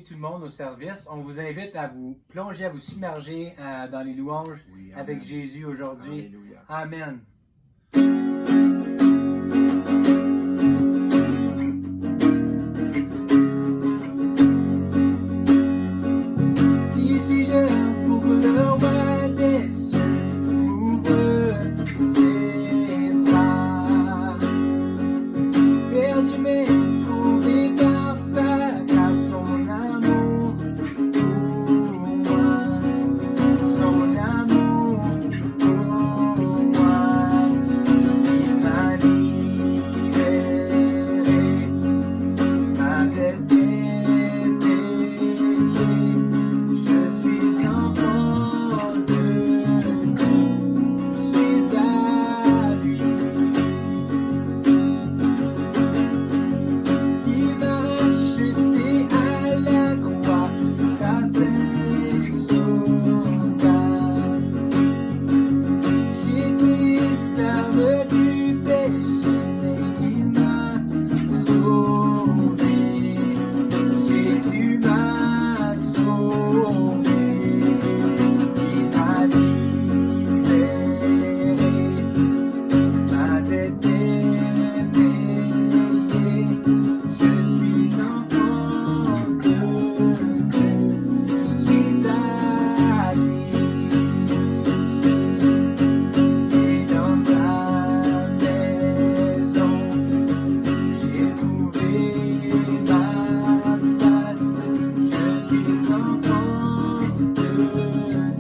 bienvenue tout le monde au service. On vous invite à vous plonger, à vous submerger dans les louanges avec Jésus aujourd'hui. Amen. Qui suis-je pour que le roi des cieux ouvre ses bras? Perdu mais trouvé par sa grâce, son amour pour moi, son amour pour moi, il m'a libéré, ma dette est payée, je suis enfant de Dieu, je suis à lui. Il m'a racheté à la croix grâce à soldats. J'étais esclave du péché, mais il m'a sauvé. Jésus m'a sauvé. Il m'a libéré. Ma dette est payée. Je suis enfant de Dieu, je suis à lui, et dans sa maison, j'ai trouvé ma place. Je suis enfant de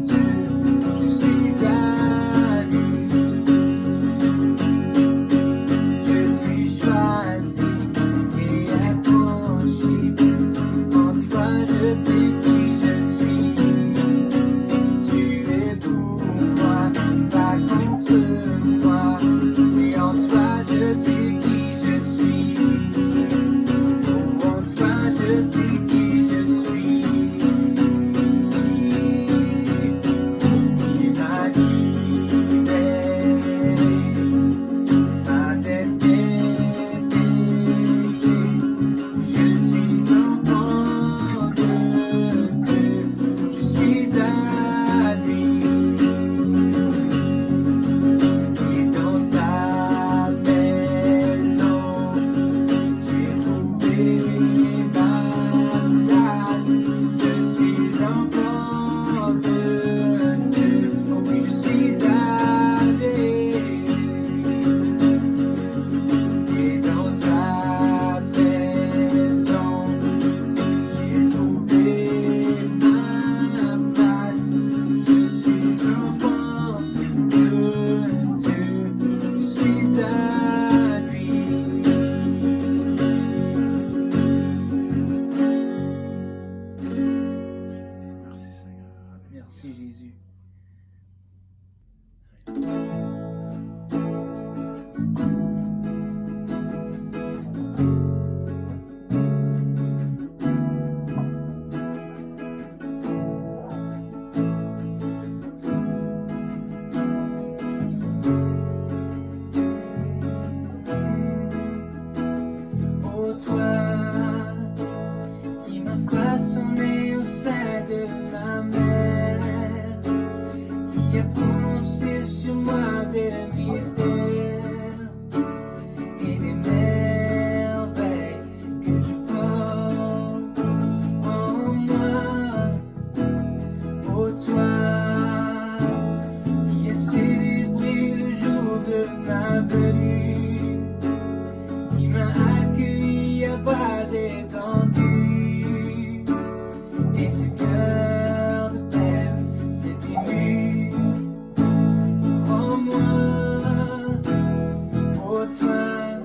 Dieu, je suis à lui, je suis choisi et affranchi. En toi je sais qui je suis. Tu es pour moi, pas contre moi. Et en toi je sais qui je suis. Oh, en toi je sais qui je suis. Il m'a libéré. Ma dette est payée. Je suis enfant de Dieu, je suis à lui, et dans sa maison, j'ai trouvé ma place. Je suis enfant de Dieu, oh oui, je suis à lui, et dans sa maison, j'ai trouvé ma place. Je suis enfant de Dieu, je suis à lui. Merci Seigneur. Merci Jésus. Oh toi qui m'as façonné au sein de ma mère, qui a prononcé sur moi des mystères et des merveilles que je porte en moi. Oh toi qui as célébré le jour de ma venue, qui m'a accueilli à bras étendus, et ce cœur de père s'est ému en moi. Oh toi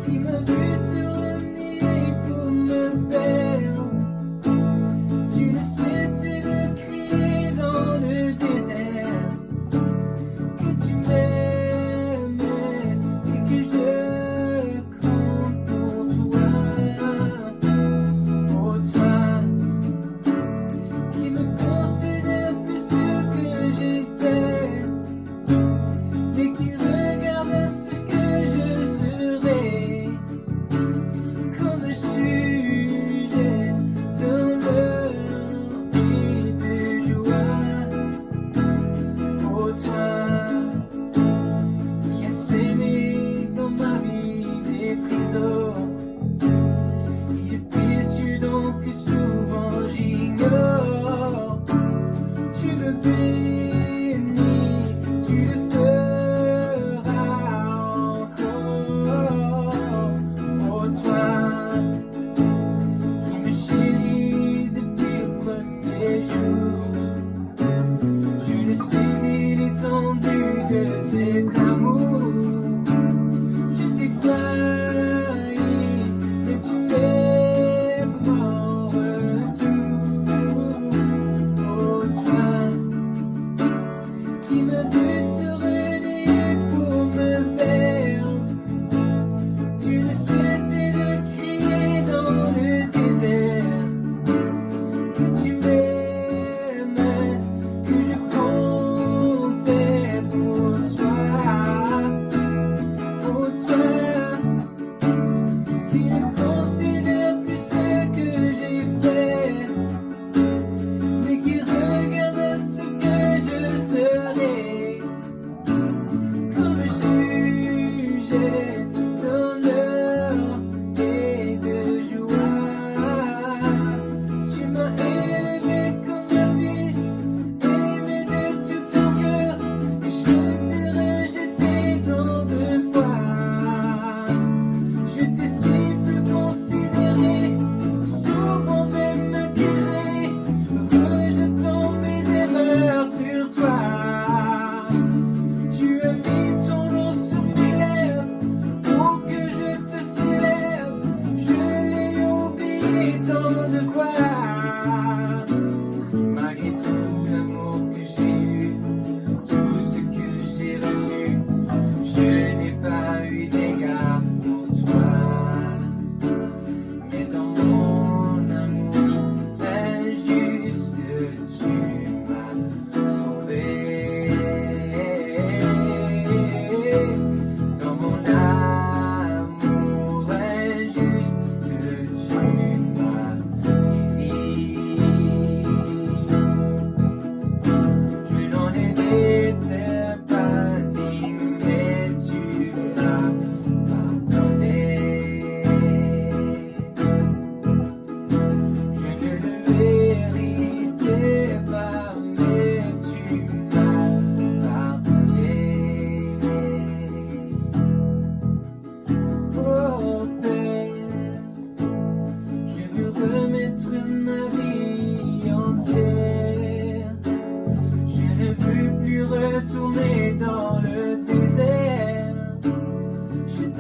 qui m'as vu tourner pour me perdre, tu ne cessais de crier dans le désert que tu m'aimais et que je compte pour toi. Oh toi qui me considères plus que j'étais, mais qui regarde ce que je serai.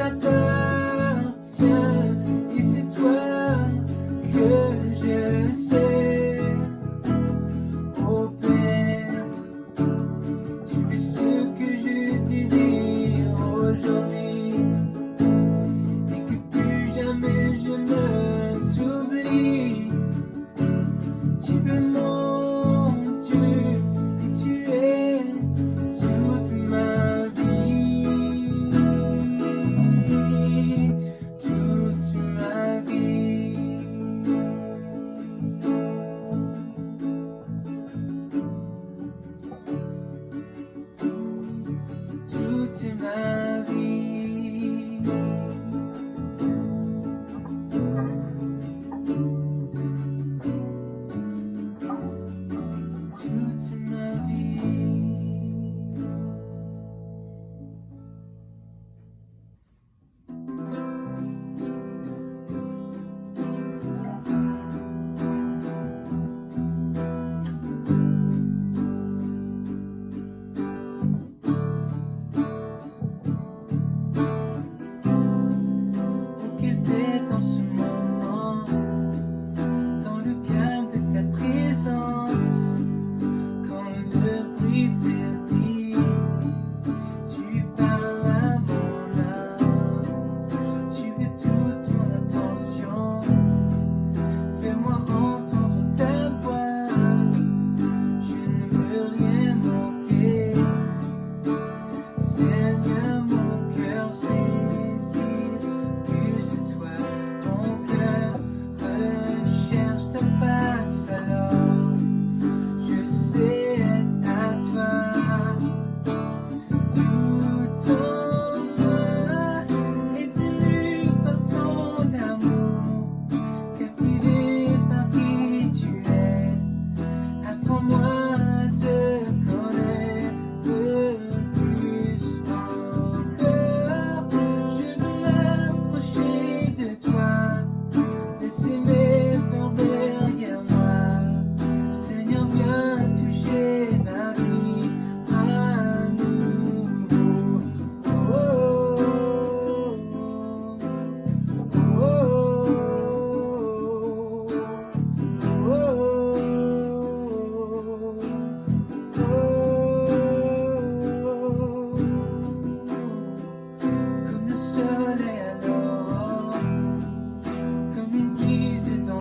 t'appartient et c'est toi que je sais. Oh Père, tu es ce que je désire aujourd'hui et que plus jamais je ne t'oublie. Tu es mon Dieu et tu es toute ma vie, toute ma vie. Toute ma vie. Toute ma vie. Quelle paix en ce moment, dans le calme de ta présence, quand le bruit faiblit, tu parles à mon âme, tu es toute mon attention, fais-moi entendre ta voix, je ne veux rien manquer, Seigneur, mon cœur désire plus de toi, mon cœur recherche ta face, alors je sais être à toi. Tout en moi est ému par ton amour, captivé par qui tu es. Apprends-moi à te connaître plus encore. Je veux m'approcher de toi, laisser mes peurs derrière moi. Seigneur, viens toucher ma vie à nouveau. Oh, oh, oh, oh, comme le soleil à l'aurore, comme une brise dans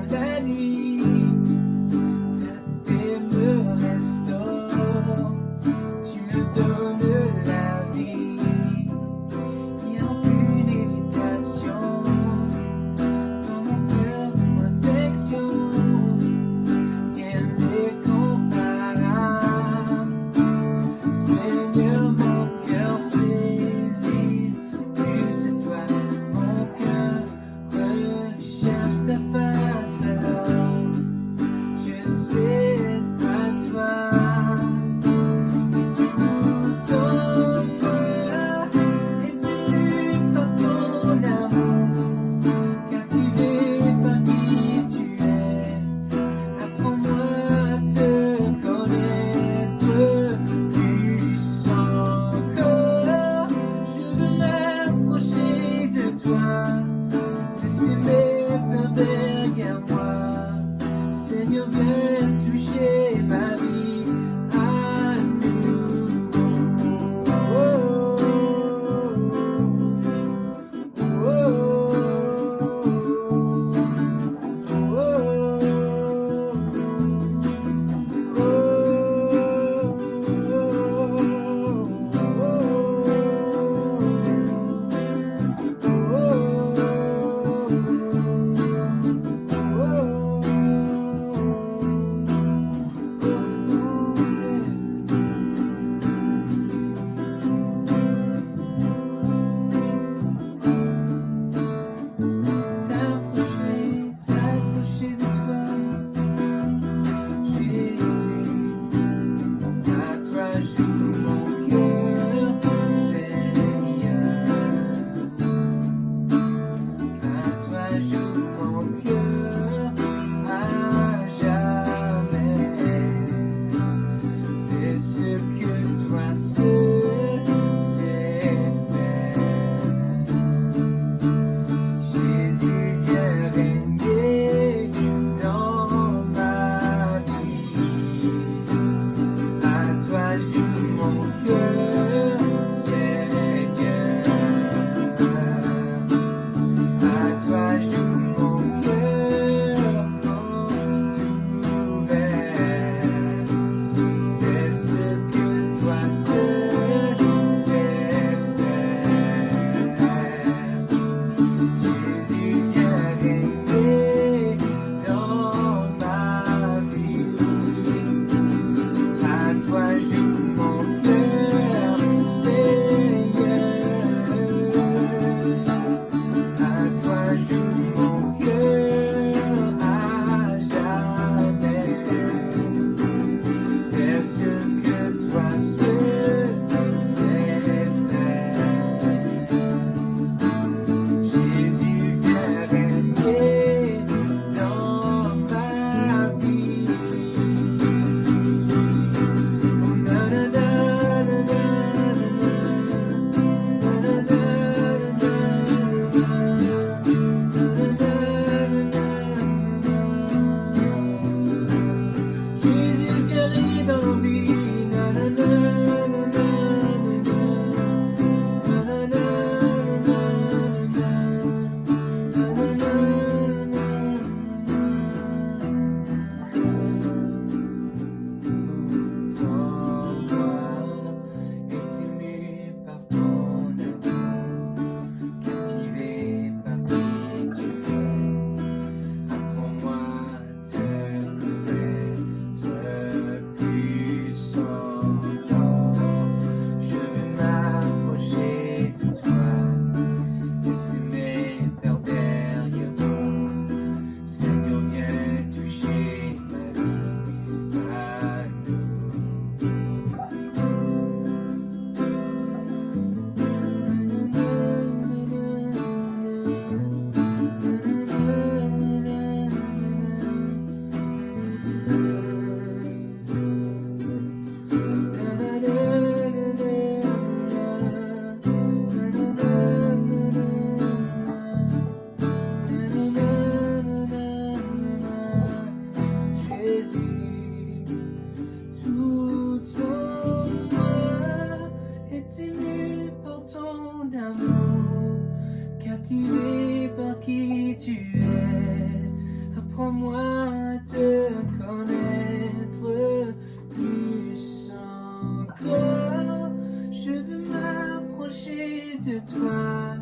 tu es. Apprends-moi à te connaître plus encore. Je veux m'approcher de toi,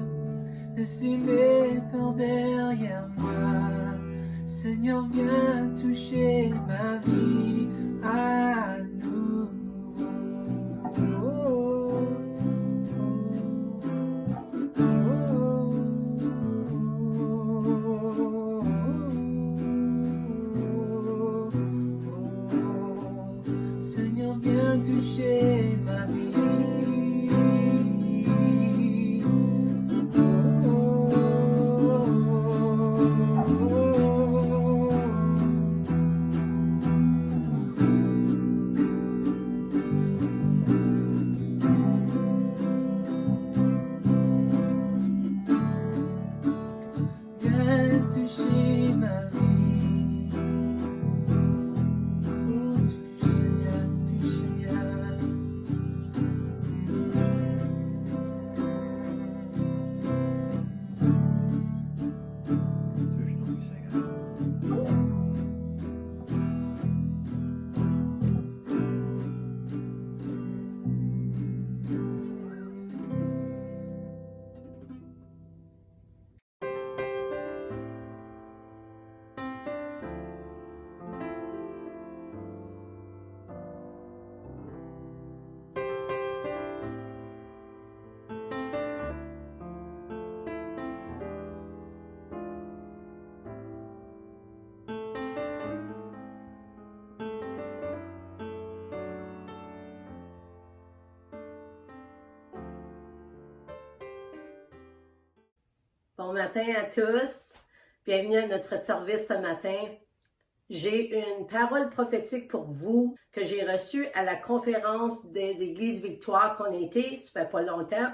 laisser mes peurs derrière moi. Seigneur, viens toucher ma vie à nouveau. Seigneur, viens toucher ma vie. Viens toucher ma vie. Oh, touche Seigneur, touche Seigneur. Touche-nous, Seigneur. Bon matin à tous. Bienvenue à notre service ce matin. J'ai une parole prophétique pour vous que j'ai reçue à la conférence des Églises Victoire qu'on a été, ça fait pas longtemps.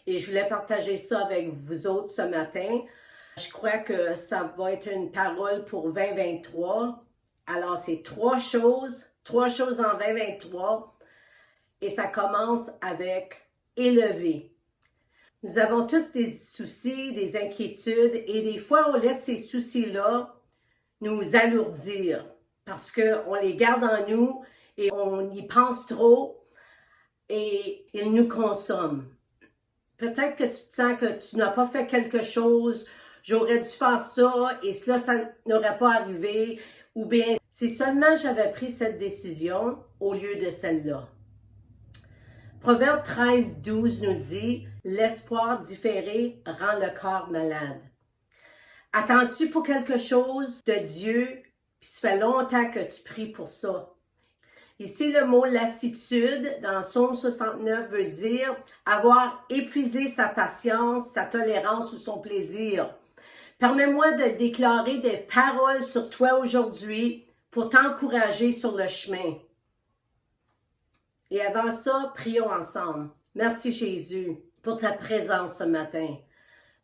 Et je voulais partager ça avec vous autres ce matin. Je crois que ça va être une parole pour 2023. Alors, c'est trois choses en 2023. Et ça commence avec élever. Nous avons tous des soucis, des inquiétudes et des fois, on laisse ces soucis-là nous alourdir parce qu'on les garde en nous et on y pense trop et ils nous consomment. Peut-être que tu te sens que tu n'as pas fait quelque chose, j'aurais dû faire ça et cela, ça n'aurait pas arrivé ou bien si seulement j'avais pris cette décision au lieu de celle-là. Proverbe 13:12 nous dit « L'espoir différé rend le corps malade ». Attends-tu pour quelque chose de Dieu, puis ça fait longtemps que tu pries pour ça. Ici, le mot « lassitude » dans Psaume 69 veut dire avoir épuisé sa patience, sa tolérance ou son plaisir. Permets-moi de déclarer des paroles sur toi aujourd'hui pour t'encourager sur le chemin. Et avant ça, prions ensemble. Merci Jésus pour ta présence ce matin.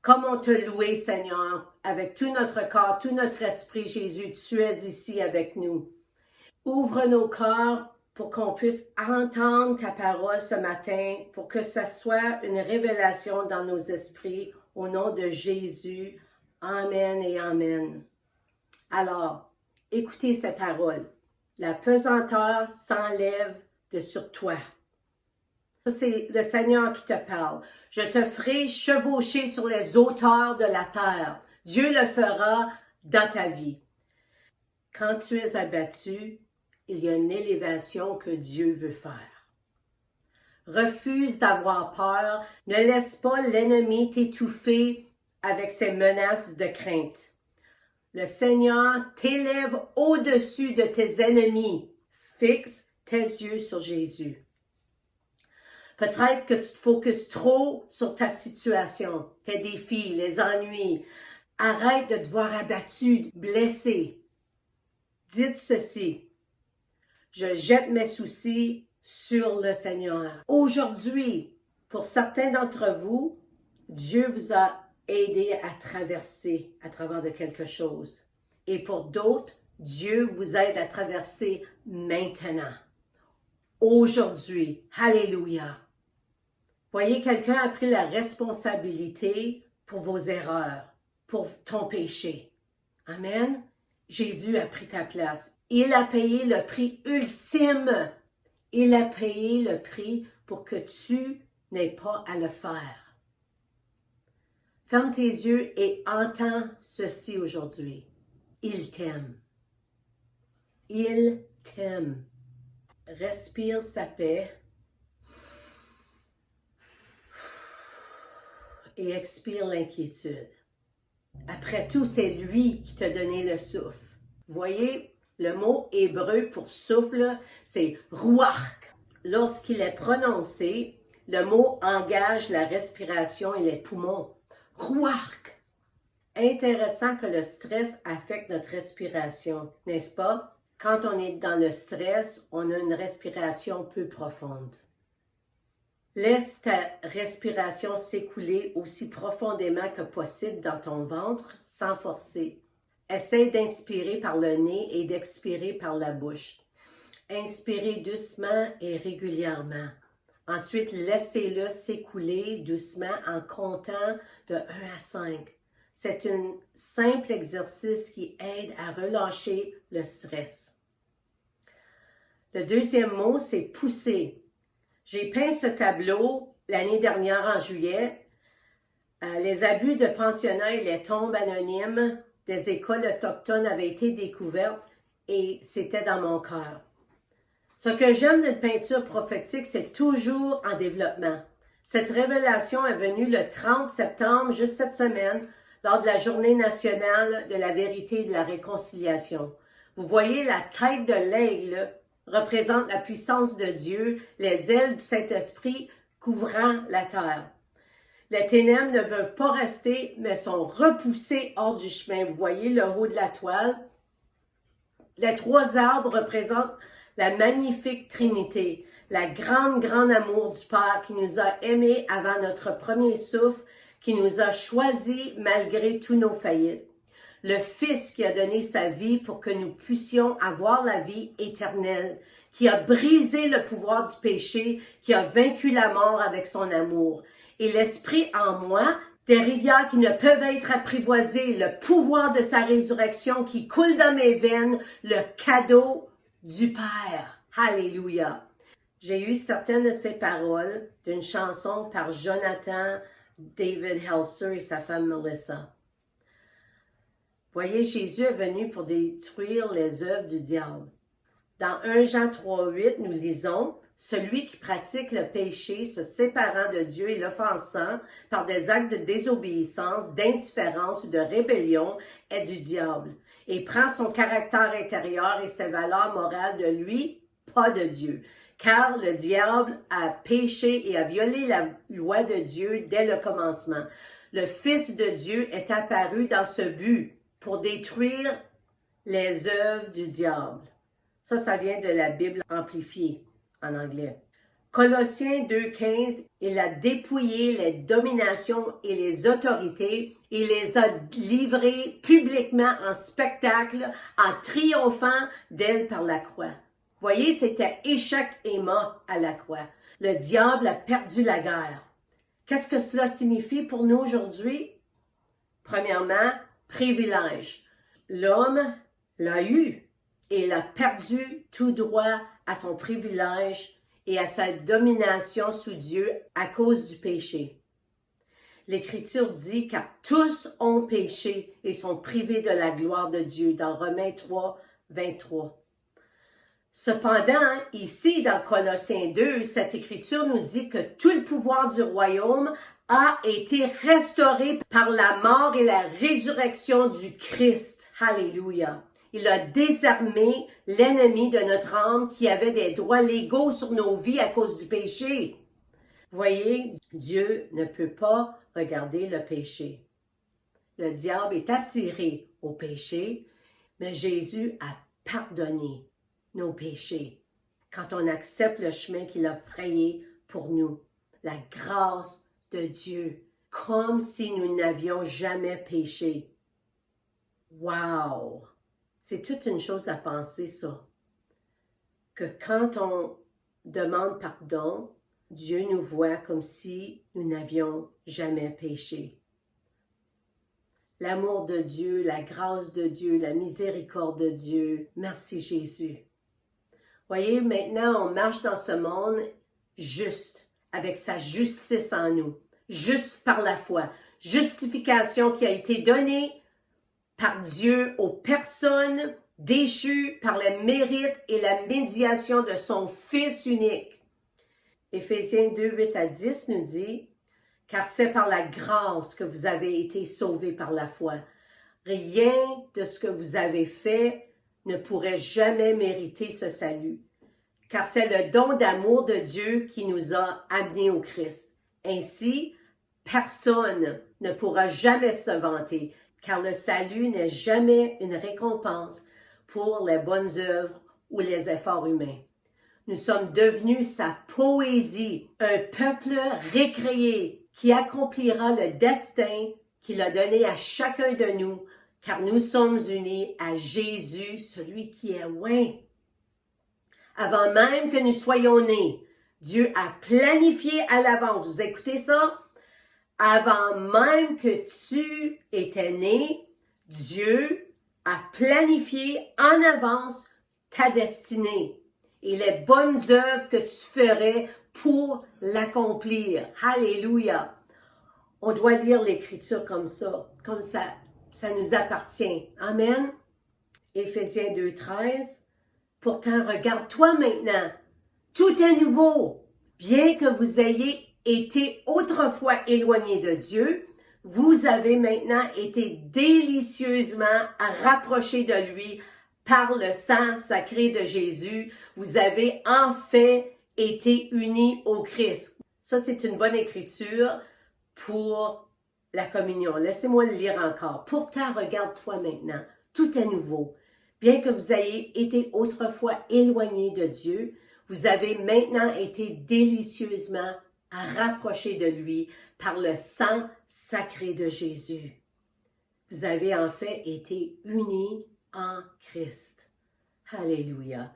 Comment te louer, Seigneur, avec tout notre corps, tout notre esprit, Jésus, tu es ici avec nous. Ouvre nos cœurs pour qu'on puisse entendre ta parole ce matin, pour que ça soit une révélation dans nos esprits. Au nom de Jésus, Amen et Amen. Alors, écoutez ces paroles. La pesanteur s'enlève de sur toi. C'est le Seigneur qui te parle. Je te ferai chevaucher sur les hauteurs de la terre. Dieu le fera dans ta vie. Quand tu es abattu, il y a une élévation que Dieu veut faire. Refuse d'avoir peur. Ne laisse pas l'ennemi t'étouffer avec ses menaces de crainte. Le Seigneur t'élève au-dessus de tes ennemis. Fixe tes yeux sur Jésus. Peut-être que tu te focuses trop sur ta situation, tes défis, les ennuis. Arrête de te voir abattu, blessé. Dites ceci. Je jette mes soucis sur le Seigneur. Aujourd'hui, pour certains d'entre vous, Dieu vous a aidé à traverser à travers de quelque chose. Et pour d'autres, Dieu vous aide à traverser maintenant. Aujourd'hui. Alléluia. Voyez, quelqu'un a pris la responsabilité pour vos erreurs. pour ton péché. Amen. Jésus a pris ta place. Il a payé le prix ultime. Il a payé le prix pour que tu n'aies pas à le faire. Ferme tes yeux et entends ceci aujourd'hui. Il t'aime. Il t'aime. Respire sa paix et expire l'inquiétude. Après tout, c'est lui qui t'a donné le souffle. Voyez, le mot hébreu pour souffle, c'est ruach. Lorsqu'il est prononcé, le mot engage la respiration et les poumons. Ruach. Intéressant que le stress affecte notre respiration, n'est-ce pas? Quand on est dans le stress, on a une respiration peu profonde. Laisse ta respiration s'écouler aussi profondément que possible dans ton ventre sans forcer. Essaye d'inspirer par le nez et d'expirer par la bouche. Inspirez doucement et régulièrement. Ensuite, laissez-le s'écouler doucement en comptant de 1 à 5. C'est un simple exercice qui aide à relâcher le stress. Le deuxième mot, c'est pousser. J'ai peint ce tableau l'année dernière en juillet. Les abus de pensionnats et les tombes anonymes des écoles autochtones avaient été découvertes et c'était dans mon cœur. Ce que j'aime d'une peinture prophétique, c'est toujours en développement. Cette révélation est venue le 30 septembre, juste cette semaine, lors de la Journée nationale de la vérité et de la réconciliation. Vous voyez, la tête de l'aigle représente la puissance de Dieu, les ailes du Saint-Esprit couvrant la terre. Les ténèbres ne peuvent pas rester, mais sont repoussées hors du chemin. Vous voyez le haut de la toile. Les 3 arbres représentent la magnifique Trinité, la grande amour du Père qui nous a aimés avant notre premier souffle, qui nous a choisis malgré tous nos faillites. Le Fils qui a donné sa vie pour que nous puissions avoir la vie éternelle, qui a brisé le pouvoir du péché, qui a vaincu la mort avec son amour. Et l'Esprit en moi, des rivières qui ne peuvent être apprivoisées, le pouvoir de sa résurrection qui coule dans mes veines, le cadeau du Père. Alléluia. J'ai eu certaines de ces paroles d'une chanson par Jonathan David Helser et sa femme Melissa. Voyez, Jésus est venu pour détruire les œuvres du diable. Dans 1 Jean 3,8, nous lisons « Celui qui pratique le péché, se séparant de Dieu et l'offensant par des actes de désobéissance, d'indifférence ou de rébellion, est du diable, et prend son caractère intérieur et ses valeurs morales de lui, pas de Dieu. Car le diable a péché et a violé la loi de Dieu dès le commencement. Le Fils de Dieu est apparu dans ce but, pour détruire les œuvres du diable. » Ça vient de la Bible amplifiée en anglais. Colossiens 2,15, il a dépouillé les dominations et les autorités et les a livrées publiquement en spectacle, en triomphant d'elles par la croix. Voyez, c'était échec et mort à la croix. Le diable a perdu la guerre. Qu'est-ce que cela signifie pour nous aujourd'hui? Premièrement, privilège. L'homme l'a eu et il a perdu tout droit à son privilège et à sa domination sous Dieu à cause du péché. L'Écriture dit « car tous ont péché et sont privés de la gloire de Dieu » dans Romains 3, 23. Cependant, ici dans Colossiens 2, cette Écriture nous dit que tout le pouvoir du royaume a été restauré par la mort et la résurrection du Christ. Alléluia. Il a désarmé l'ennemi de notre âme qui avait des droits légaux sur nos vies à cause du péché. Voyez, Dieu ne peut pas regarder le péché. Le diable est attiré au péché, mais Jésus a pardonné nos péchés quand on accepte le chemin qu'il a frayé pour nous. La grâce de Dieu, comme si nous n'avions jamais péché. Wow! C'est toute une chose à penser, ça. Que quand on demande pardon, Dieu nous voit comme si nous n'avions jamais péché. l'amour de Dieu, la grâce de Dieu, la miséricorde de Dieu. Merci Jésus. Voyez, maintenant, on marche dans ce monde juste, avec sa justice en nous, juste par la foi. Justification qui a été donnée par Dieu aux personnes déchues par le mérite et la médiation de son Fils unique. Éphésiens 2, 8 à 10 nous dit « Car c'est par la grâce que vous avez été sauvés par la foi. Rien de ce que vous avez fait ne pourrait jamais mériter ce salut. Car c'est le don d'amour de Dieu qui nous a amenés au Christ. Ainsi, personne ne pourra jamais se vanter, car le salut n'est jamais une récompense pour les bonnes œuvres ou les efforts humains. Nous sommes devenus sa poésie, un peuple récréé qui accomplira le destin qu'il a donné à chacun de nous, car nous sommes unis à Jésus, celui qui est loin. Avant même que nous soyons nés, Dieu a planifié à l'avance. Vous écoutez ça? Avant même que tu étais né, Dieu a planifié en avance ta destinée et les bonnes œuvres que tu ferais pour l'accomplir. Alléluia! On doit lire l'Écriture comme ça nous appartient. Amen. Éphésiens 2, 13. Pourtant, regarde-toi maintenant. Tout est nouveau. Bien que vous ayez été autrefois éloignés de Dieu, vous avez maintenant été délicieusement rapprochés de lui par le sang sacré de Jésus. Vous avez en fait été unis au Christ. Ça, c'est une bonne écriture pour la communion. Laissez-moi le lire encore. Pourtant, regarde-toi maintenant. Tout est nouveau. Bien que vous ayez été autrefois éloignés de Dieu, vous avez maintenant été délicieusement rapprochés de lui par le sang sacré de Jésus. Vous avez en fait été unis en Christ. Alléluia.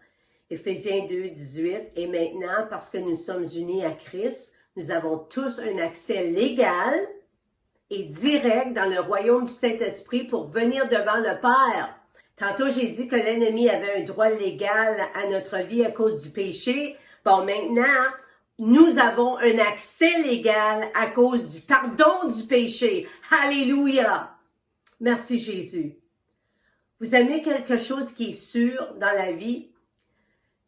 Éphésiens 2, 18. Et maintenant, parce que nous sommes unis à Christ, nous avons tous un accès légal et direct dans le royaume du Saint-Esprit pour venir devant le Père. Tantôt, j'ai dit que l'ennemi avait un droit légal à notre vie à cause du péché. Bon, maintenant, nous avons un accès légal à cause du pardon du péché. Alléluia! Merci Jésus. Vous aimez quelque chose qui est sûr dans la vie?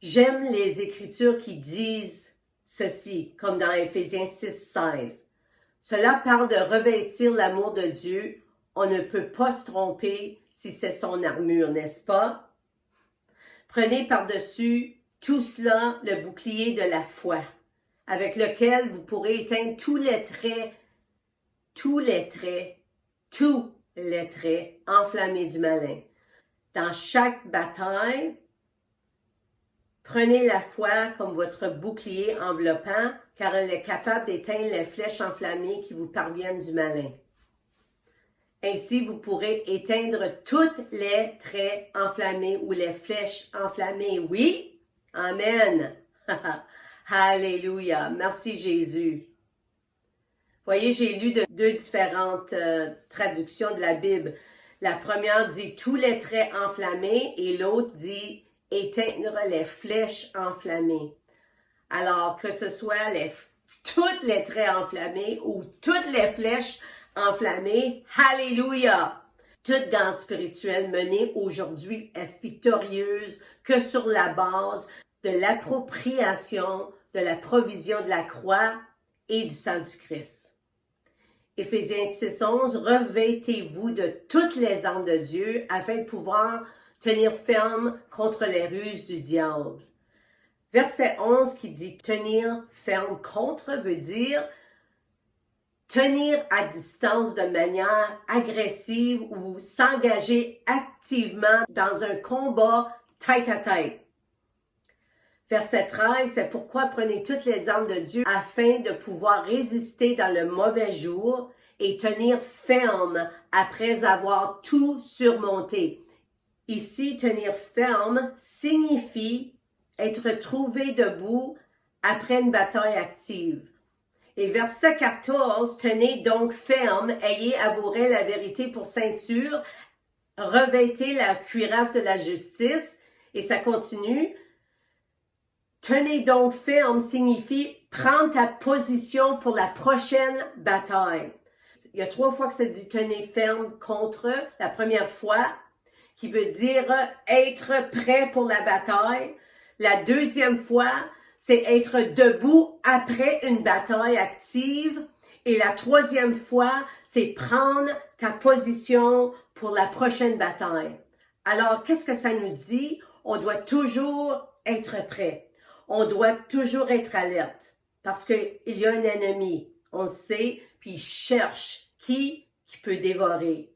J'aime les Écritures qui disent ceci, comme dans Éphésiens 6, 16. Cela parle de revêtir l'amour de Dieu. On ne peut pas se tromper si c'est son armure, n'est-ce pas? Prenez par-dessus tout cela le bouclier de la foi, avec lequel vous pourrez éteindre tous les traits enflammés du malin. Dans chaque bataille, prenez la foi comme votre bouclier enveloppant, car elle est capable d'éteindre les flèches enflammées qui vous parviennent du malin. Ainsi, vous pourrez éteindre toutes les traits enflammés ou les flèches enflammées. Oui? Amen. Alléluia. Merci Jésus. Voyez, j'ai lu deux différentes traductions de la Bible. La première dit « tous les traits enflammés » et l'autre dit « éteindre les flèches enflammées ». Alors, que ce soit toutes les traits enflammés ou toutes les flèches enflammée, alléluia! Toute guerre spirituelle menée aujourd'hui est victorieuse que sur la base de l'appropriation de la provision de la croix et du sang du Christ. Éphésiens 6, 11, revêtez-vous de toutes les armes de Dieu afin de pouvoir tenir ferme contre les ruses du diable. Verset 11 qui dit tenir ferme contre veut dire tenir à distance de manière agressive ou s'engager activement dans un combat tête à tête. Verset 13, c'est pourquoi prenez toutes les armes de Dieu afin de pouvoir résister dans le mauvais jour et tenir ferme après avoir tout surmonté. Ici, tenir ferme signifie être trouvé debout après une bataille active. Et verset 14, tenez donc ferme, ayez à vos reins la vérité pour ceinture, revêtez la cuirasse de la justice, et ça continue. Tenez donc ferme signifie prendre ta position pour la prochaine bataille. Il y a 3 fois que ça dit tenez ferme contre. La première fois, qui veut dire être prêt pour la bataille. La deuxième fois, c'est être debout après une bataille active. Et la troisième fois, c'est prendre ta position pour la prochaine bataille. Alors, qu'est-ce que ça nous dit? On doit toujours être prêt. On doit toujours être alerte parce qu'il y a un ennemi, on le sait, puis il cherche qui peut dévorer.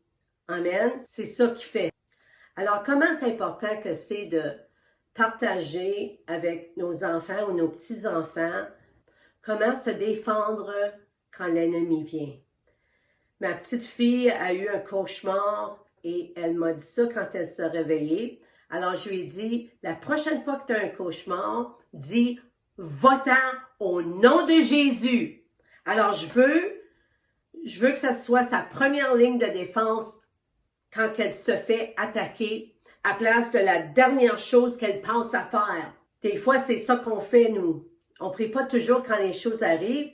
Amen. C'est ça qu'il fait. Alors, comment important que c'est de partager avec nos enfants ou nos petits-enfants comment se défendre quand l'ennemi vient. Ma petite fille a eu un cauchemar et elle m'a dit ça quand elle s'est réveillée. Alors, je lui ai dit, la prochaine fois que tu as un cauchemar, dis « Va-t'en au nom de Jésus ». Alors, je veux que ça soit sa première ligne de défense quand elle se fait attaquer à place de la dernière chose qu'elle pense à faire. Des fois, c'est ça qu'on fait, nous. On ne prie pas toujours quand les choses arrivent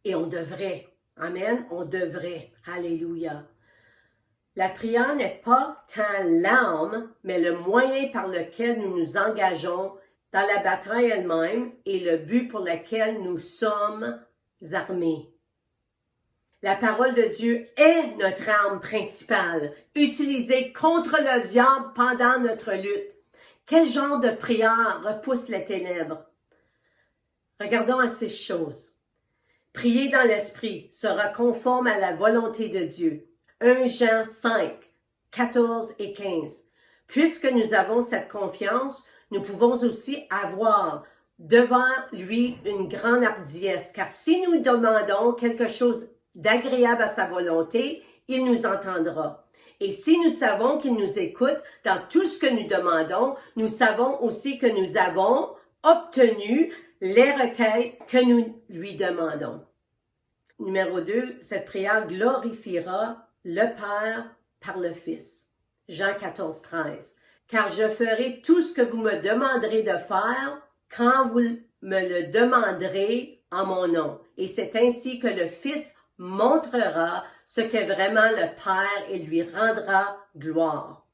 et on devrait. Amen, on devrait. Alléluia. La prière n'est pas tant l'arme, mais le moyen par lequel nous nous engageons dans la bataille elle-même et le but pour lequel nous sommes armés. La parole de Dieu est notre arme principale, utilisée contre le diable pendant notre lutte. Quel genre de prière repousse les ténèbres? Regardons à ces choses. Prier dans l'esprit sera conforme à la volonté de Dieu. 1 Jean 5, 14 et 15. Puisque nous avons cette confiance, nous pouvons aussi avoir devant lui une grande hardiesse, car si nous demandons quelque chose d'agréable à sa volonté, il nous entendra. Et si nous savons qu'il nous écoute dans tout ce que nous demandons, nous savons aussi que nous avons obtenu les requêtes que nous lui demandons. Numéro 2, cette prière glorifiera le Père par le Fils. Jean 14, 13. Car je ferai tout ce que vous me demanderez de faire quand vous me le demanderez en mon nom. Et c'est ainsi que le Fils montrera ce qu'est vraiment le Père et lui rendra gloire.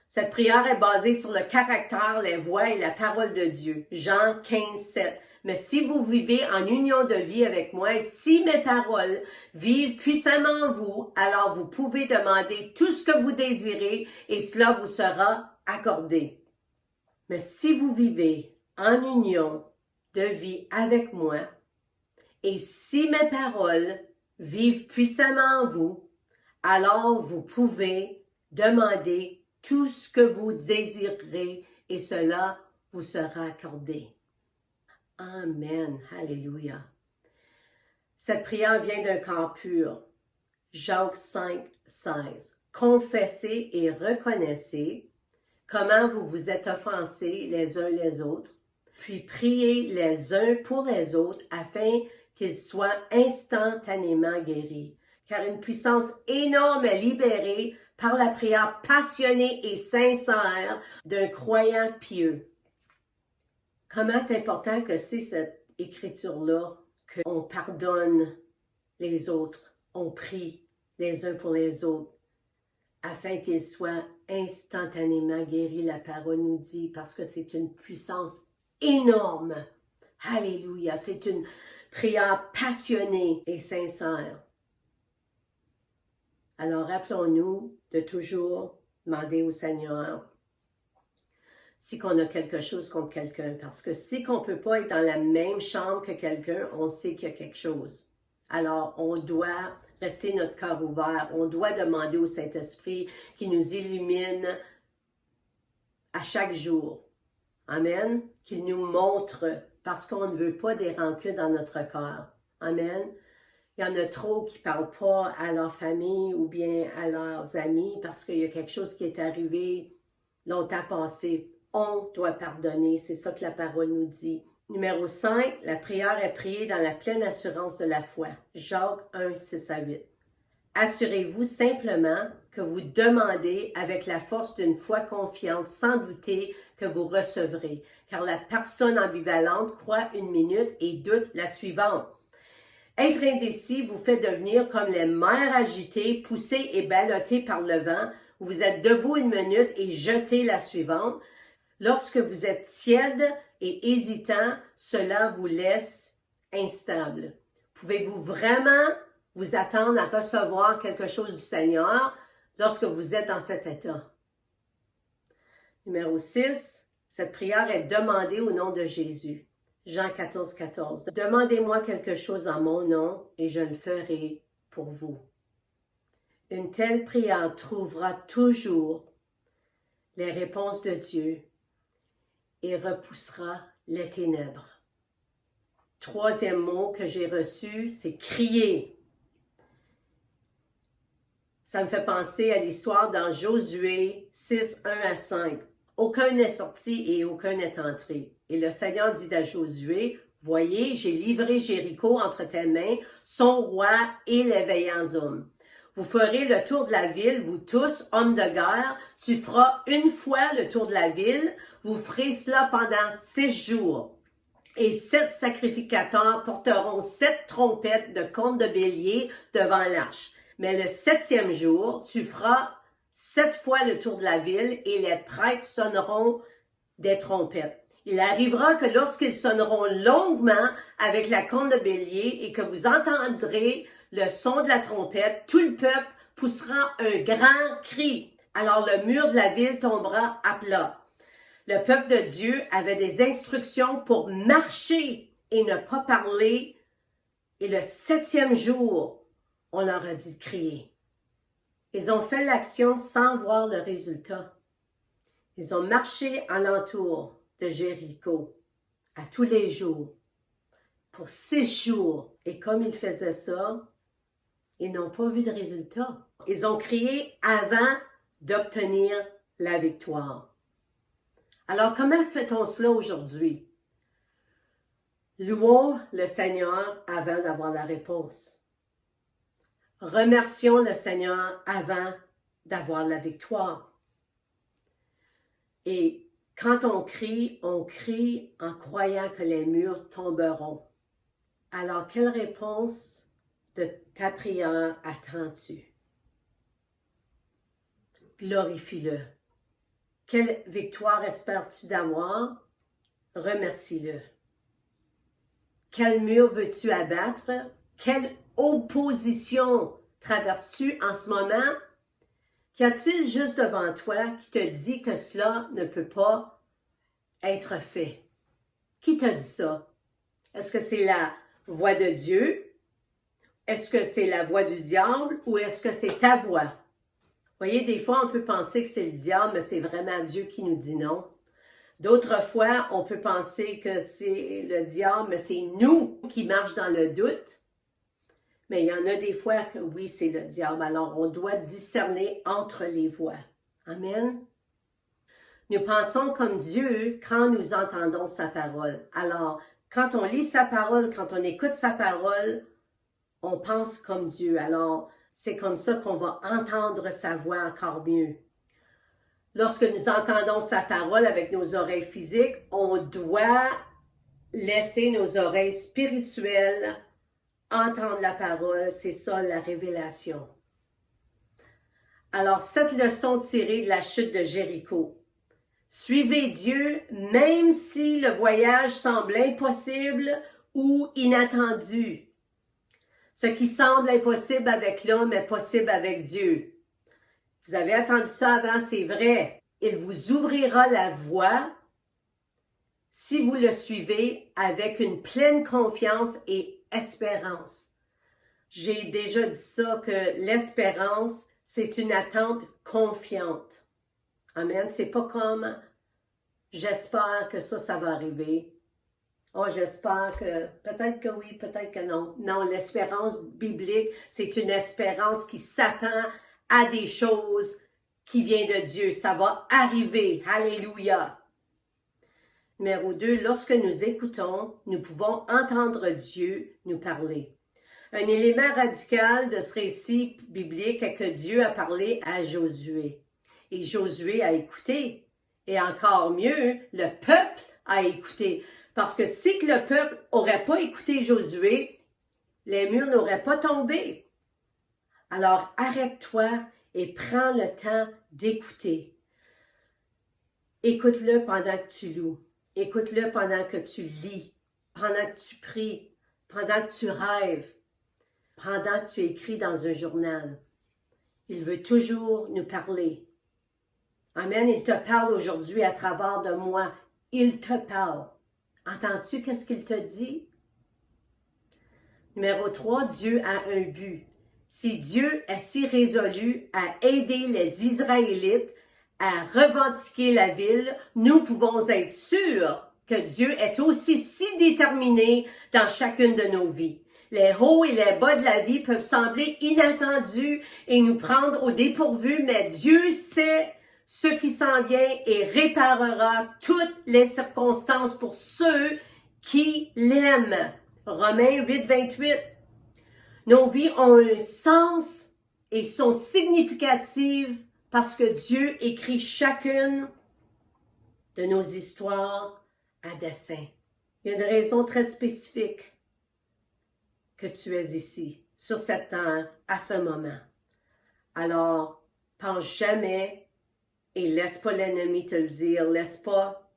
Cette prière est basée sur le caractère, les voies et la parole de Dieu. Jean 15, 7. Mais si vous vivez en union de vie avec moi, et si mes paroles vivent puissamment en vous, alors vous pouvez demander tout ce que vous désirez et cela vous sera accordé. Mais si vous vivez en union de vie avec moi, et si mes paroles vivent puissamment en vous, alors vous pouvez demander tout ce que vous désirez et cela vous sera accordé. Amen. Alléluia. Cette prière vient d'un cœur pur. Jacques 5, 16. Confessez et reconnaissez comment vous vous êtes offensés les uns les autres, puis priez les uns pour les autres afin qu'ils soient instantanément guéris. Car une puissance énorme est libérée par la prière passionnée et sincère d'un croyant pieux. Comment important que c'est cette écriture-là, qu'on pardonne les autres, on prie les uns pour les autres, afin qu'ils soient instantanément guéris, la parole nous dit, parce que c'est une puissance énorme. Alléluia, c'est une prière passionnée et sincère. Alors rappelons-nous de toujours demander au Seigneur si qu'on a quelque chose contre quelqu'un. Parce que si qu'on ne peut pas être dans la même chambre que quelqu'un, on sait qu'il y a quelque chose. Alors, on doit rester notre cœur ouvert. On doit demander au Saint-Esprit qui nous illumine à chaque jour. Amen. Qu'il nous montre, parce qu'on ne veut pas des rancunes dans notre cœur. Amen. Il y en a trop qui ne parlent pas à leur famille ou bien à leurs amis parce qu'il y a quelque chose qui est arrivé longtemps passé. On doit pardonner, c'est ça que la parole nous dit. Numéro 5, la prière est priée dans la pleine assurance de la foi. Jacques 1, 6 à 8. Assurez-vous simplement que vous demandez avec la force d'une foi confiante, sans douter que vous recevrez, car la personne ambivalente croit une minute et doute la suivante. Être indécis vous fait devenir comme les mers agitées, poussées et ballottées par le vent. Vous êtes debout une minute et jetez la suivante. Lorsque vous êtes tiède et hésitant, cela vous laisse instable. Pouvez-vous vraiment vous attendre à recevoir quelque chose du Seigneur lorsque vous êtes dans cet état? Numéro 6, cette prière est demandée au nom de Jésus. Jean 14, 14. Demandez-moi quelque chose en mon nom et je le ferai pour vous. Une telle prière trouvera toujours les réponses de Dieu et repoussera les ténèbres. Troisième mot que j'ai reçu, c'est crier. Ça me fait penser à l'histoire dans Josué 6, 1 à 5. Aucun n'est sorti et aucun n'est entré. Et le Seigneur dit à Josué, « Voyez, j'ai livré Jéricho entre tes mains, son roi et les veillants hommes. Vous ferez le tour de la ville, vous tous, hommes de guerre. Tu feras une fois le tour de la ville. Vous ferez cela pendant 6 jours. Et 7 sacrificateurs porteront 7 trompettes de cornes de bélier devant l'arche. Mais le 7e jour, tu feras 7 fois le tour de la ville et les prêtres sonneront des trompettes. Il arrivera que lorsqu'ils sonneront longuement avec la corne de bélier et que vous entendrez le son de la trompette, tout le peuple poussera un grand cri. Alors le mur de la ville tombera à plat. Le peuple de Dieu avait des instructions pour marcher et ne pas parler. Et le 7e jour, on leur a dit de crier. Ils ont fait l'action sans voir le résultat. Ils ont marché alentour de Jéricho à tous les jours pour 6 jours. Et comme ils faisaient ça, ils n'ont pas vu de résultat. Ils ont crié avant d'obtenir la victoire. Alors, comment fait-on cela aujourd'hui? Louons le Seigneur avant d'avoir la réponse. Remercions le Seigneur avant d'avoir la victoire. Et quand on crie en croyant que les murs tomberont. Alors, quelle réponse de ta prière attends-tu? Glorifie-le. Quelle victoire espères-tu d'avoir? Remercie-le. Quel mur veux-tu abattre? Quelle opposition traverses-tu en ce moment? Qu'y a-t-il juste devant toi qui te dit que cela ne peut pas être fait? Qui t'a dit ça? Est-ce que c'est la voix de Dieu? Est-ce que c'est la voix du diable ou est-ce que c'est ta voix? Vous voyez, des fois, on peut penser que c'est le diable, mais c'est vraiment Dieu qui nous dit non. D'autres fois, on peut penser que c'est le diable, mais c'est nous qui marchons dans le doute. Mais il y en a des fois que oui, c'est le diable. Alors, on doit discerner entre les voix. Amen. Nous pensons comme Dieu quand nous entendons sa parole. Alors, quand on lit sa parole, quand on écoute sa parole, on pense comme Dieu. Alors, c'est comme ça qu'on va entendre sa voix encore mieux. Lorsque nous entendons sa parole avec nos oreilles physiques, on doit laisser nos oreilles spirituelles entendre la parole. C'est ça la révélation. Alors, cette leçon tirée de la chute de Jéricho. Suivez Dieu même si le voyage semble impossible ou inattendu. Ce qui semble impossible avec l'homme est possible avec Dieu. Vous avez entendu ça avant, c'est vrai. Il vous ouvrira la voie si vous le suivez avec une pleine confiance et espérance. J'ai déjà dit ça, que l'espérance, c'est une attente confiante. Amen. C'est pas comme j'espère que ça va arriver. Oh, j'espère que, peut-être que oui, peut-être que non. Non, l'espérance biblique, c'est une espérance qui s'attend à des choses qui viennent de Dieu. Ça va arriver. Alléluia. Numéro 2, lorsque nous écoutons, nous pouvons entendre Dieu nous parler. Un élément radical de ce récit biblique est que Dieu a parlé à Josué. Et Josué a écouté. Et encore mieux, le peuple a écouté. Parce que si que le peuple n'aurait pas écouté Josué, les murs n'auraient pas tombé. Alors arrête-toi et prends le temps d'écouter. Écoute-le pendant que tu loues. Écoute-le pendant que tu lis, pendant que tu pries, pendant que tu rêves, pendant que tu écris dans un journal. Il veut toujours nous parler. Amen. Il te parle aujourd'hui à travers de moi. Il te parle. Entends-tu qu'est-ce qu'il te dit? Numéro 3, Dieu a un but. Si Dieu est si résolu à aider les Israélites à revendiquer la ville, nous pouvons être sûrs que Dieu est aussi si déterminé dans chacune de nos vies. Les hauts et les bas de la vie peuvent sembler inattendus et nous prendre au dépourvu, mais Dieu sait ce qui s'en vient et réparera toutes les circonstances pour ceux qui l'aiment. Romains 8, 28. Nos vies ont un sens et sont significatives parce que Dieu écrit chacune de nos histoires à dessein. Il y a une raison très spécifique que tu es ici, sur cette terre, à ce moment. Alors, pense jamais et laisse pas l'ennemi te le dire, laisse pas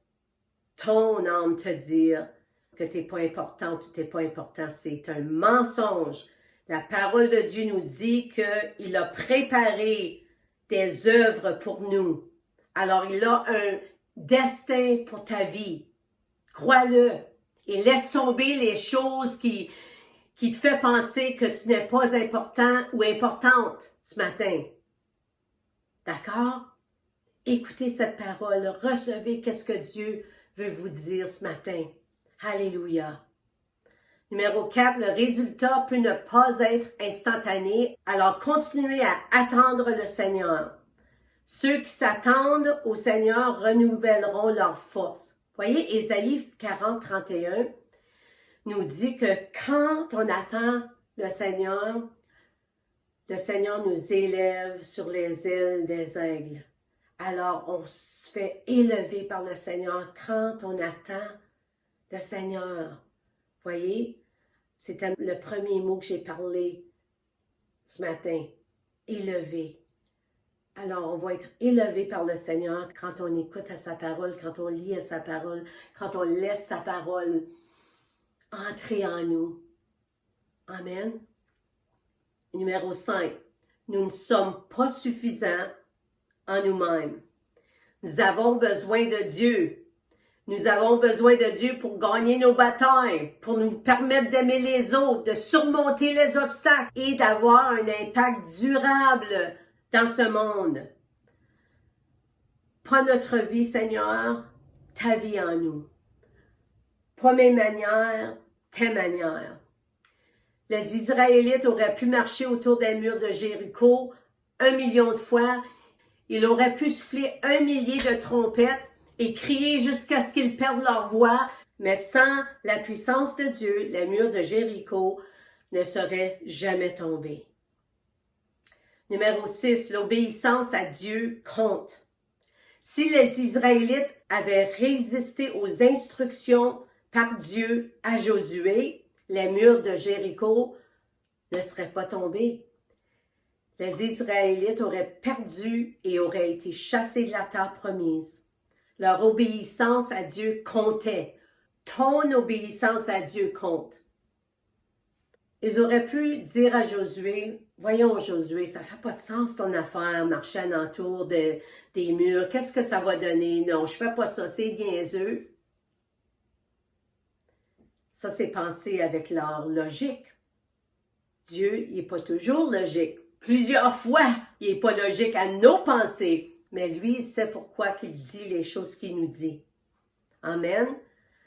ton âme te dire que tu n'es pas important ou tu n'es pas important. C'est un mensonge. La parole de Dieu nous dit qu'il a préparé des œuvres pour nous. Alors, il a un destin pour ta vie. Crois-le et laisse tomber les choses qui te font penser que tu n'es pas important ou importante ce matin. D'accord? Écoutez cette parole, recevez qu'est-ce que Dieu veut vous dire ce matin. Alléluia. Numéro 4, le résultat peut ne pas être instantané, alors continuez à attendre le Seigneur. Ceux qui s'attendent au Seigneur renouvelleront leur force. Voyez, Ésaïe 40, 31 nous dit que quand on attend le Seigneur nous élève sur les ailes des aigles. Alors, on se fait élever par le Seigneur quand on attend le Seigneur. Voyez, c'était le premier mot que j'ai parlé ce matin. Élevé. Alors, on va être élevé par le Seigneur quand on écoute à sa parole, quand on lit à sa parole, quand on laisse sa parole entrer en nous. Amen. Numéro 5. Nous ne sommes pas suffisants en nous-mêmes. Nous avons besoin de Dieu. Nous avons besoin de Dieu pour gagner nos batailles, pour nous permettre d'aimer les autres, de surmonter les obstacles et d'avoir un impact durable dans ce monde. Pas notre vie, Seigneur, ta vie en nous. Pas mes manières, tes manières. Les Israélites auraient pu marcher autour des murs de Jéricho 1 million de fois. Ils auraient pu souffler 1 millier de trompettes et crier jusqu'à ce qu'ils perdent leur voix, mais sans la puissance de Dieu, les murs de Jéricho ne seraient jamais tombés. Numéro 6, l'obéissance à Dieu compte. Si les Israélites avaient résisté aux instructions par Dieu à Josué, les murs de Jéricho ne seraient pas tombés. Les Israélites auraient perdu et auraient été chassés de la terre promise. Leur obéissance à Dieu comptait. Ton obéissance à Dieu compte. Ils auraient pu dire à Josué, « Voyons Josué, ça ne fait pas de sens ton affaire, marcher alentour des murs. Qu'est-ce que ça va donner? Non, je ne fais pas ça, c'est niaiseux. » Ça, c'est penser avec leur logique. Dieu, il n'est pas toujours logique. Plusieurs fois, il n'est pas logique à nos pensées. Mais lui, il sait pourquoi il dit les choses qu'il nous dit. Amen.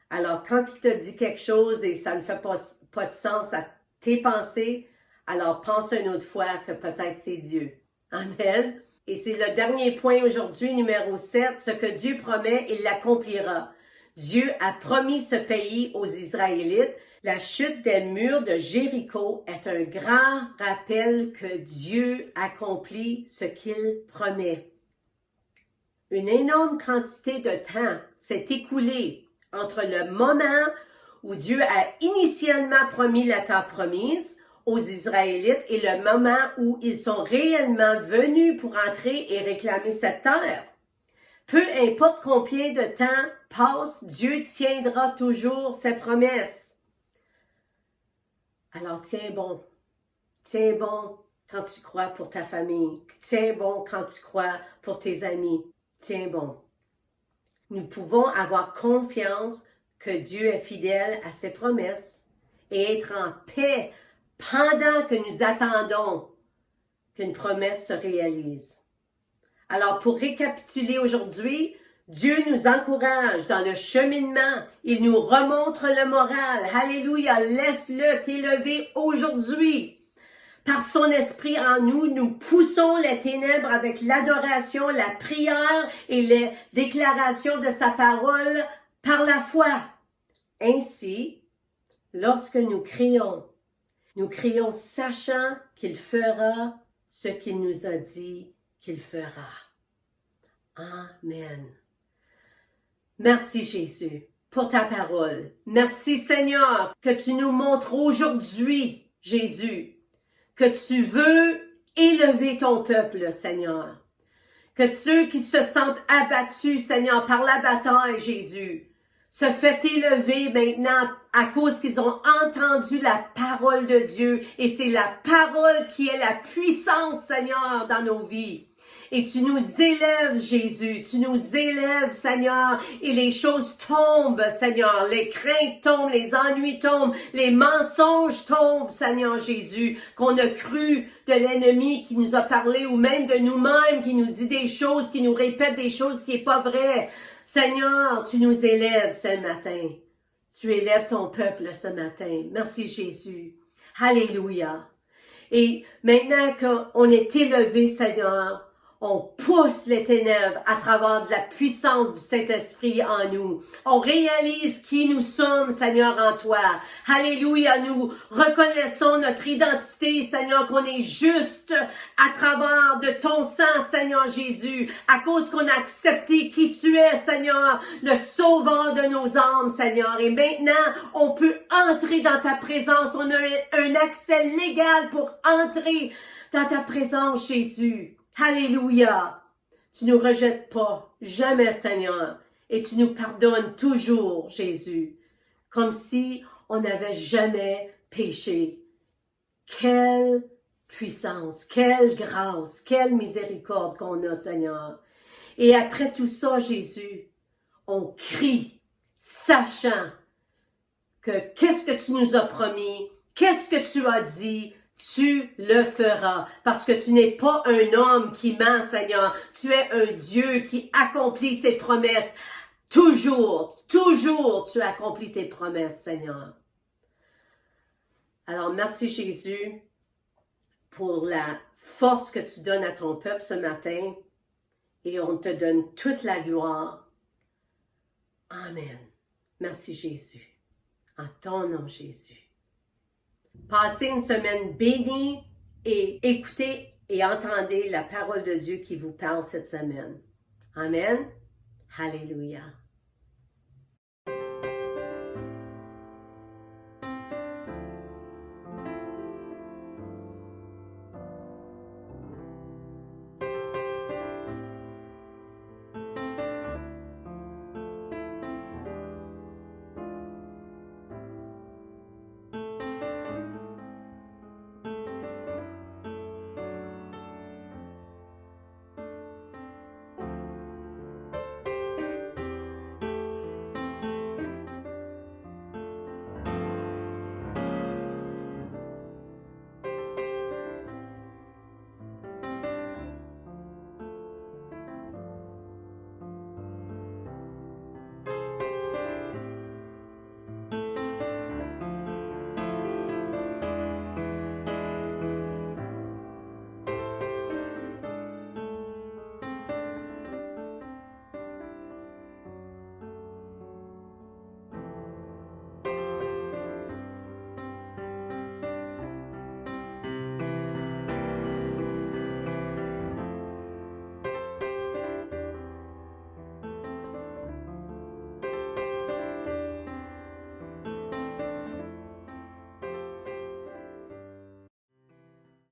Alors, quand il te dit quelque chose et ça ne fait pas de sens à tes pensées, alors pense une autre fois que peut-être c'est Dieu. Amen. Et c'est le dernier point aujourd'hui, numéro 7. Ce que Dieu promet, il l'accomplira. Dieu a promis ce pays aux Israélites. La chute des murs de Jéricho est un grand rappel que Dieu accomplit ce qu'il promet. Une énorme quantité de temps s'est écoulée entre le moment où Dieu a initialement promis la terre promise aux Israélites et le moment où ils sont réellement venus pour entrer et réclamer cette terre. Peu importe combien de temps passe, Dieu tiendra toujours ses promesses. Alors tiens bon quand tu crois pour ta famille, tiens bon quand tu crois pour tes amis, tiens bon. Nous pouvons avoir confiance que Dieu est fidèle à ses promesses et être en paix pendant que nous attendons qu'une promesse se réalise. Alors, pour récapituler aujourd'hui, Dieu nous encourage dans le cheminement. Il nous remontre le moral. Alléluia, laisse-le t'élever aujourd'hui. Par son esprit en nous, nous poussons les ténèbres avec l'adoration, la prière et les déclarations de sa parole par la foi. Ainsi, lorsque nous crions sachant qu'il fera ce qu'il nous a dit qu'il fera. Amen. Merci Jésus pour ta parole. Merci Seigneur que tu nous montres aujourd'hui, Jésus, que tu veux élever ton peuple, Seigneur. Que ceux qui se sentent abattus, Seigneur, par la bataille, Jésus, se fait élever maintenant à cause qu'ils ont entendu la parole de Dieu. Et c'est la parole qui est la puissance, Seigneur, dans nos vies. Et tu nous élèves, Jésus, tu nous élèves, Seigneur, et les choses tombent, Seigneur, les craintes tombent, les ennuis tombent, les mensonges tombent, Seigneur Jésus, qu'on a cru de l'ennemi qui nous a parlé, ou même de nous-mêmes qui nous dit des choses, qui nous répète des choses qui n'est pas vraies. Seigneur, tu nous élèves ce matin. Tu élèves ton peuple ce matin. Merci Jésus. Alléluia. Et maintenant qu'on est élevé, Seigneur, on pousse les ténèbres à travers de la puissance du Saint-Esprit en nous. On réalise qui nous sommes, Seigneur, en toi. Alléluia, nous reconnaissons notre identité, Seigneur, qu'on est juste à travers de ton sang, Seigneur Jésus, à cause qu'on a accepté qui tu es, Seigneur, le sauveur de nos âmes, Seigneur. Et maintenant, on peut entrer dans ta présence. On a un accès légal pour entrer dans ta présence, Jésus. Alléluia! Tu nous rejettes pas, jamais, Seigneur, et tu nous pardonnes toujours, Jésus, comme si on n'avait jamais péché. Quelle puissance, quelle grâce, quelle miséricorde qu'on a, Seigneur. Et après tout ça, Jésus, on crie, sachant que qu'est-ce que tu nous as promis, qu'est-ce que tu as dit, tu le feras, parce que tu n'es pas un homme qui ment, Seigneur. Tu es un Dieu qui accomplit ses promesses. Toujours tu accomplis tes promesses, Seigneur. Alors, merci Jésus pour la force que tu donnes à ton peuple ce matin et on te donne toute la gloire. Amen. Merci Jésus. En ton nom, Jésus. Passez une semaine bénie et écoutez et entendez la parole de Dieu qui vous parle cette semaine. Amen. Alléluia.